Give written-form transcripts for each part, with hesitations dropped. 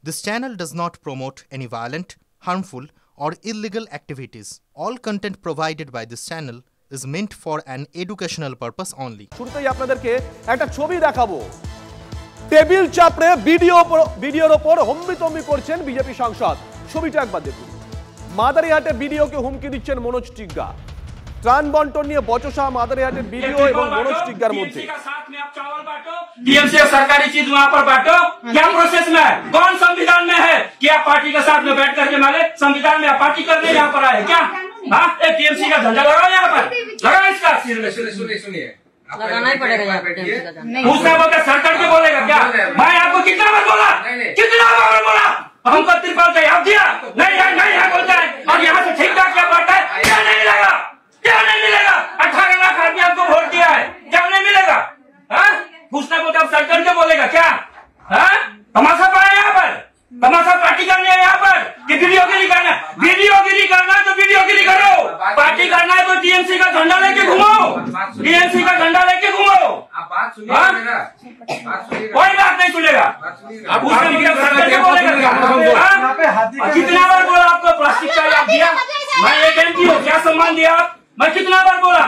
This channel does not promote any violent, harmful, or illegal activities. All content provided by this channel is meant for an educational purpose only. শুরুতেই আপনাদেরকে একটা ছবি দেখাবো। Table চাপড়ে ভিডিওর উপর হম্বিতম্বি করছেন বিজেপি সাংসদ। ছবিটা একবার দেখুন। মাদারিহাটে ভিডিওকে হুমকি দিচ্ছেন মনোজ টিগ্গা। ত্রাণ বন্টন নিয়ে বচসা মাদারিহাটের ভিডিও এবং মনোজ টিগ্গার মধ্যে। टीएमसी सरकारी चीज वहाँ पर बांटो, क्या प्रोसेस में है? कौन संविधान में है कि आप पार्टी के साथ में बैठ करके माले संविधान में आप पार्टी करने यहाँ पर आए क्या? हाँ, टीएमसी का झंडा लगाओ यहाँ पर, लगाओ इसका सिर में। सुनिए लगाना ही पड़ेगा यहाँ पे टीएमसी का झंडा। पूछना बोलता सर करके बोलेगा क्या? मैं आपको कितना बार बोला, कितना बार बोला हमको त्रिपाल का याद दिया नहीं यहाँ बोलता है और यहाँ से ठीक ठाक क्या बांटा है? क्या नहीं मिलेगा, क्या नहीं मिलेगा? 18 लाख आदमी आपको वोट दिया है, क्या नहीं मिलेगा? पूछना बोलता सर करके बोलेगा क्या? तमाशा पाया यहाँ पर, तमाशा पार्टी करनी है यहाँ पर कि वीडियोगिरी करना? वीडियोगिरी करना है तो वीडियोगिरी करो, पार्टी करना है तो टीएमसी का झंडा लेके घूमो, टीएमसी का झंडा लेके घूमो। कोई बात नहीं सुनेगा। कितना बार बोला आपको प्लास्टिक का याद दिया? मैं एक एमपी हूँ, क्या सम्मान दिया? मैं कितना बार बोला,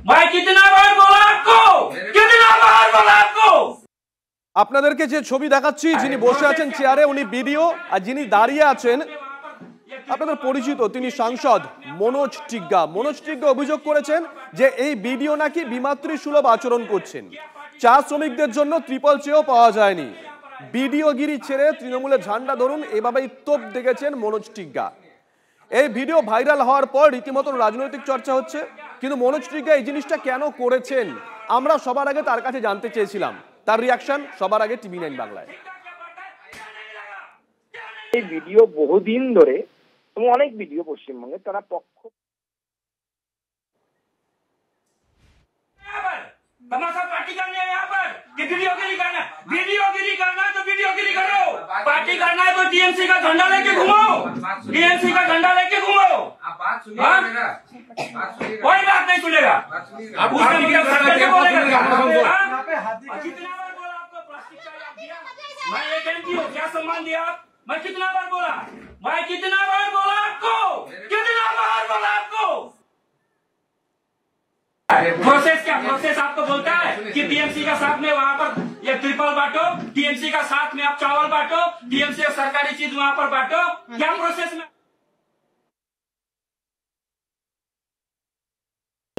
मैं कितना बार बोला आपको, कितना बार बोला आपको? আপনাদেরকে যে ছবি দেখাচ্ছি, যিনি বসে আছেন চেয়ারে উনি ভিডিও, আর যিনি দাঁড়িয়ে আছেন আপনাদের পরিচিত, তিনি সাংসদ মনোজ টিগ্গা। মনোজ টিগ্গা অভিযোগ করেছেন যে এই ভিডিও নাকি বিমাতৃ সুলভ আচরণ করছেন। চা শ্রমিকদের জন্য ত্রিপল চেয়েও পাওয়া যায়নি। ভিডিওগিরি ছেড়ে তৃণমূলের ঝান্ডা ধরুন, এভাবেই তোপ দেখেছেন মনোজ টিগ্গা। এই ভিডিও ভাইরাল হওয়ার পর রীতিমতো রাজনৈতিক চর্চা হচ্ছে, কিন্তু মনোজ টিগ্গা এই জিনিসটা কেন করেছেন আমরা সবার আগে তার কাছে জানতে চেয়েছিলাম। তার রিয়াকশন সবার আগে টিভি9 বাংলায়। এই ভিডিও বহুদিন ধরে এবং অনেক ভিডিও পশ্চিমবঙ্গে তারা পক্ষ तमाशा पार्टी करनी है यहाँ पर कि वीडियोगिरी करना? वीडियोगिरी करना है तो वीडियोगिरी करो, पार्टी करना है तो टीएमसी का झंडा लेके घूमो, टीएमसी का झंडा लेके घूमो। कोई बात नहीं सुनेगा। कितना बार बोला आपको प्लास्टिक का याद दिया? मैं एक एमपी हूँ, क्या सम्मान दिया? मैं कितना बार बोला, मैं कितना बार बोला आपको, कितना बार बोला आपको? प्रोसेस क्या प्रोसेस आपको बोलता है कि टीएमसी का साथ में वहाँ पर ये त्रिपल बांटो, टीएमसी का साथ में आप चावल बांटो, टीएमसी सरकारी चीज वहाँ पर बांटो, क्या प्रोसेस में?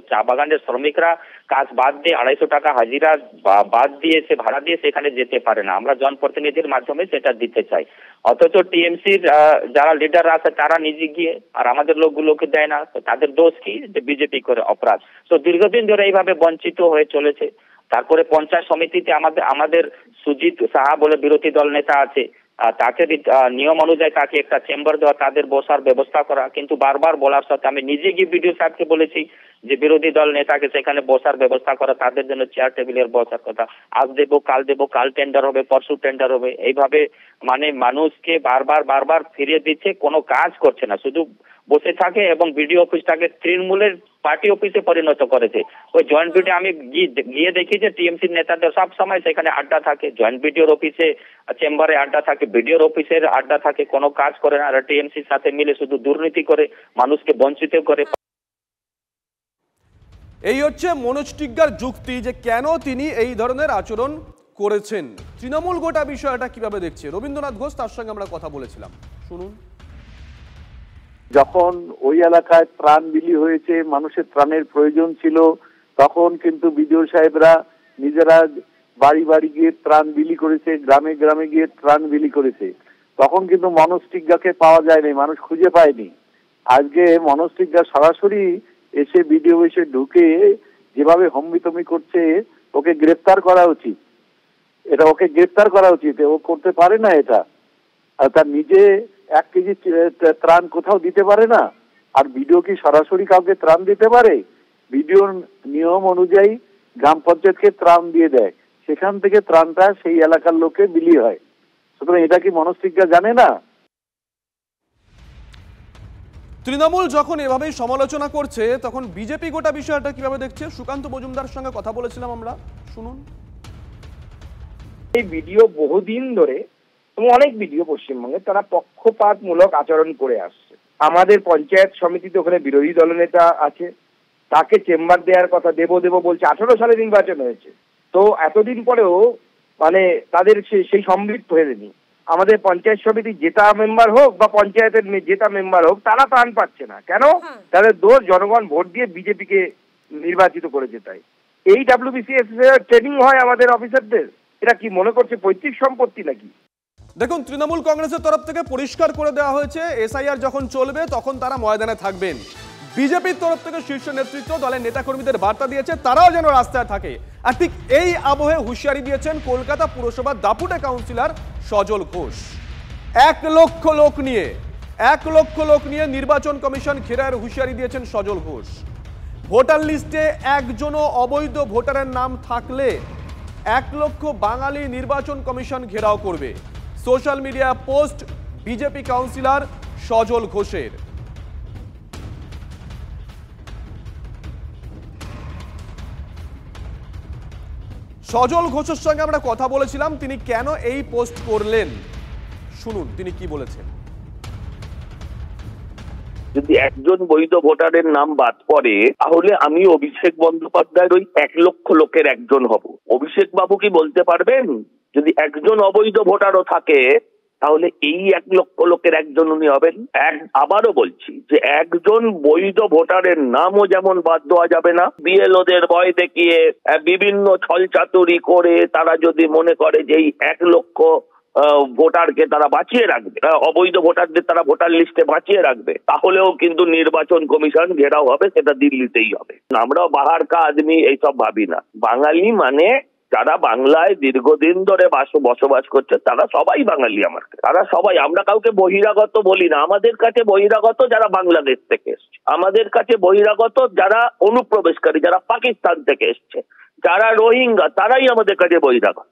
চা বাগানের শ্রমিকরা কাজ বাদ দিয়ে 250 টাকা হাজিরা বাদ দিয়ে সে ভাড়া দিয়ে সেখানে যেতে পারে না। আমরা জনপ্রতিনিধির মাধ্যমে সেটা দিতে চাই, অথচ টিএমসির যারা লিডাররা আছে তারা নিজে গিয়ে আর আমাদের লোকগুলোকে দেয় না। তাদের দোষ কি যে বিজেপি করে অপরাধ? তো দীর্ঘদিন ধরে এইভাবে বঞ্চিত হয়ে চলেছে। তারপরে পঞ্চায়েত সমিতিতে আমাদের সুজিত সাহা বলে বিরোধী দল নেতা আছে, তাকে নিয়ম অনুযায়ী তাকে একটা চেম্বার দেওয়া, তাদের বসার ব্যবস্থা করা, কিন্তু বারবার বলার সাথে আমি নিজে গিয়ে বিডিও সাহেবকে বলেছি যে বিরোধী দল নেতাকে সেখানে বসার ব্যবস্থা করা, তাদের জন্য চেয়ার টেবিলের বসার কথা। আজ দেবো, কাল টেন্ডার হবে, পরশু টেন্ডার হবে, এইভাবে মানে মানুষকে বারবার ফিরিয়ে দিচ্ছে, কোনো কাজ করছে না, শুধু বসে থাকে এবং বিডিও অফিসটাকে তৃণমূলের পার্টি অফিসে পরিণত করেছে। ওই জয়েন্ট বিডিও আমি গিয়ে দেখি যে টিএমসি নেতাদের সব সময় সেখানে আড্ডা থাকে, জয়েন্ট বিডিওর অফিসে চেম্বারে আড্ডা থাকে, বিডিওর অফিসের আড্ডা থাকে, কোনো কাজ করে না। আর টিএমসির সাথে মিলে শুধু দুর্নীতি করে, মানুষকে বঞ্চিত করে। এই হচ্ছে মনোজ টিগ্গার যুক্তি যে কেন তিনি এই ধরনের আচরণ করেছেন। তৃণমূল গোটা বিষয়টা কিভাবে দেখছে রবীন্দ্রনাথ ঘোষ, তার সঙ্গে আমরা কথা বলেছিলাম, শুনুন। যখন ওই এলাকায় ত্রাণ বিলি হয়েছে, মানুষের ত্রাণের প্রয়োজন ছিল, তখন কিন্তু বিডিও সাহেবরা নিজেরা বাড়ি গিয়ে ত্রাণ বিলি করেছে, গ্রামে গিয়ে ত্রাণ বিলি করেছে। তখন কিন্তু মনোজ টিগ্গাকে পাওয়া যায়নি, মানুষ খুঁজে পায়নি। আজকে মনোজ টিগ্গা সরাসরি এসে ভিডিও এসে ঢুকে যেভাবে হম্বিতমি করছে, ওকে গ্রেফতার করা উচিত। ওকে গ্রেফতার করা উচিত। ও করতে পারে না এটা, আর তার নিজে 1 কেজি ত্রাণ কোথাও দিতে পারে না। আর ভিডিও কি সরাসরি কাউকে ত্রাণ দিতে পারে? ভিডিওর নিয়ম অনুযায়ী গ্রাম পঞ্চায়েতকে ত্রাণ দিয়ে দেয়, সেখান থেকে ত্রাণটা সেই এলাকার লোকে বিলি হয়। সুতরাং এটা কি মনোজ টিগ্গা জানে না? তৃণমূল যখন এভাবেই সমালোচনা করছে, তখন বিজেপি গোটা বিষয়টা কিভাবে দেখছে সুকান্ত মজুমদার সঙ্গে কথা বলেছিলাম আমরা, শুনুন। এই ভিডিও বহুদিন ধরে এবং অনেক বিডিও পশ্চিমবঙ্গে তারা পক্ষপাতমূলক আচরণ করে আসছে। আমাদের পঞ্চায়েত সমিতিতে ওখানে বিরোধী দলনেতা আছে, তাকে চেম্বার দেওয়ার কথা দেব বলছে। 18 সালে নির্বাচন হয়েছে, তো এতদিন পরেও মানে তাদের সেই সম্পৃক্ত হয়নি। আমাদের পঞ্চায়েত সমিতি জেতা মেম্বার হোক বা পঞ্চায়েতের জেতা মেম্বার হোক, তারা প্রাণ পাচ্ছে না কেন? তাদের দোষ জনগণ ভোট দিয়ে বিজেপিকে নির্বাচিত করেছে। তাই এই WBCS ট্রেনিং হয় আমাদের অফিসারদের, এটা কি মনে করছে পৈতৃক সম্পত্তি নাকি? দেখুন, তৃণমূল কংগ্রেসের তরফ থেকে পরিষ্কার করে দেওয়া হয়েছে SIR যখন চলবে তখন তারা ময়দানে থাকবেন। বিজেপির তরফ থেকে শীর্ষ নেতৃত্ব দলের নেতাকর্মীদের বার্তা দিয়েছে তারাও যেন রাস্তায় থাকে। আর ঠিক এই আবহে হুঁশিয়ারি দিয়েছেন কলকাতা পুরসভার দাপুটে কাউন্সিলর সজল ঘোষ। 1 লক্ষ লোক নিয়ে নির্বাচন কমিশন ঘেরার হুঁশিয়ারি দিয়েছেন সজল ঘোষ। ভোটার লিস্টে একজনও অবৈধ ভোটারের নাম থাকলে 1 লক্ষ বাঙালি নির্বাচন কমিশন ঘেরাও করবে। Social media post BJP councillor Sajal ঘোষের। সজল ঘোষের সঙ্গে আমরা কথা বলেছিলাম, তিনি কেন এই পোস্ট করলেন, শুনুন তিনি কি বলেছেন। যদি একজন বৈধ ভোটারের নাম বাদ পড়ে তাহলে আমি অভিষেক বন্দ্যোপাধ্যায়ের ওই 1 লক্ষ লোকের একজন হব। অভিষেক বাবু কি বলতে পারবেন যদি একজন অবৈধ ভোটারও থাকে তাহলে এই 1 লক্ষ লোকের একজন উনি হবেন? আবারও বলছি যে একজন বৈধ ভোটারের নামও যেমন বাদ দেওয়া যাবে না। বিএলওদের ভয় দেখিয়ে বিভিন্ন ছলচাতুরি করে তারা যদি মনে করে যে এই 1 লক্ষ ভোটারকে তারা বাঁচিয়ে রাখবে, অবৈধ ভোটারদের তারা ভোটার লিস্টে বাঁচিয়ে রাখবে, তাহলেও কিন্তু নির্বাচন কমিশন ঘেরাও হবে, সেটা দিল্লিতেই হবে। আমরাও বাহার কা আদমি এইসব ভাবি না। বাঙালি মানে যারা বাংলায় দীর্ঘদিন ধরে বসবাস করছে তারা সবাই বাঙালি। তারা সবাই, আমরা কাউকে বহিরাগত বলি না। আমাদের কাছে বহিরাগত যারা বাংলাদেশ থেকে এসছে, আমাদের কাছে বহিরাগত যারা অনুপ্রবেশকারী, যারা পাকিস্তান থেকে এসছে, যারা রোহিঙ্গা, তারাই আমাদের কাছে বহিরাগত।